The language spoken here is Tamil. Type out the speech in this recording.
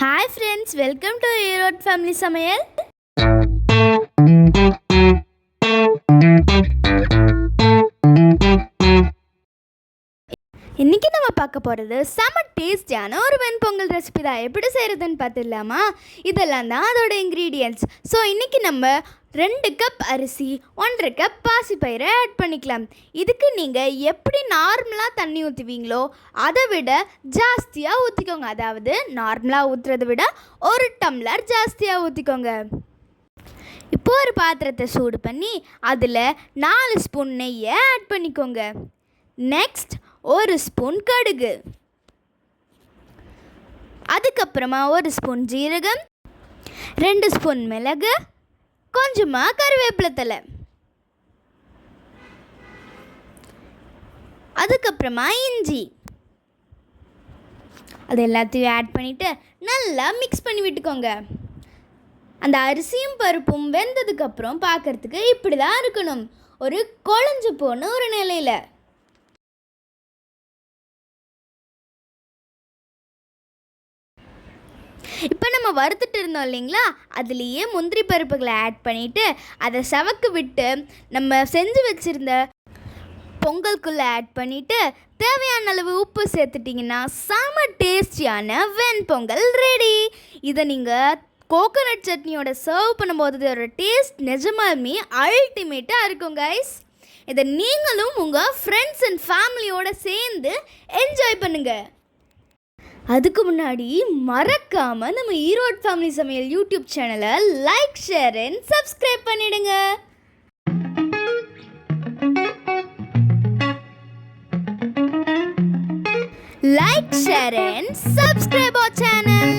Hi friends, welcome to Erode family சமையல். இன்றைக்கி நம்ம பார்க்க போகிறது செம்ம டேஸ்டியான ஒரு வெண்பொங்கல் ரெசிபி தான். எப்படி செய்கிறதுன்னு பார்த்துடலாமா? இதெல்லாம் தான் அதோட இன்க்ரீடியன்ட்ஸ். ஸோ இன்றைக்கி நம்ம 2 கப் அரிசி, 1.5 கப் பாசிப்பயிரை ஆட் பண்ணிக்கலாம். இதுக்கு நீங்கள் எப்படி நார்மலாக தண்ணி ஊற்றுவீங்களோ அதை விட ஜாஸ்தியாக ஊற்றிக்கோங்க. அதாவது நார்மலாக ஊற்றுறதை விட 1 டம்ளர் ஜாஸ்தியாக ஊற்றிக்கோங்க. இப்போ ஒரு பாத்திரத்தை சூடு பண்ணி அதில் 4 ஸ்பூன் நெய்யை ஆட் பண்ணிக்கோங்க. நெக்ஸ்ட் 1 ஸ்பூன் கடுகு, அதுக்கப்புறமா 1 ஸ்பூன் ஜீரகம், 2 ஸ்பூன் மிளகு, கொஞ்சமாக கருவேப்பிலை தழை, அதுக்கப்புறமா இஞ்சி. அது எல்லாத்தையும் ஆட் பண்ணிவிட்டு நல்லா மிக்ஸ் பண்ணி விட்டுக்கோங்க. அந்த அரிசியும் பருப்பும் வெந்ததுக்கப்புறம் பார்க்குறதுக்கு இப்படி தான் இருக்கணும், ஒரு குழஞ்சு போன ஒரு நிலையில். இப்போ நம்ம வறுத்துட்டு இருந்தோம் இல்லைங்களா, அதுலேயே முந்திரி பருப்புகளை ஆட் பண்ணிவிட்டு அதை சவக்கு விட்டு நம்ம செஞ்சு வச்சுருந்த பொங்கலுக்குள்ளே ஆட் பண்ணிவிட்டு தேவையான அளவு உப்பு சேர்த்துட்டிங்கன்னா செம டேஸ்டியான வெண்பொங்கல் ரெடி. இதை நீங்கள் கோகோனட் சட்னியோட சர்வ் பண்ணும்போது இதோட டேஸ்ட் நிஜமாலுமே அல்டிமேட்டாக இருக்கும் கைஸ். இதை நீங்களும் உங்கள் ஃப்ரெண்ட்ஸ் அண்ட் ஃபேமிலியோடு சேர்ந்து என்ஜாய் பண்ணுங்கள். அதுக்கு முன்னாடி மறக்காமல் நம்ம ஈரோட் ஃபேமிலி சமையல் யூடியூப் சேனலை லைக், ஷேர் அண்ட் சப்ஸ்கிரைப் பண்ணிடுங்க. Like, share and subscribe our channel.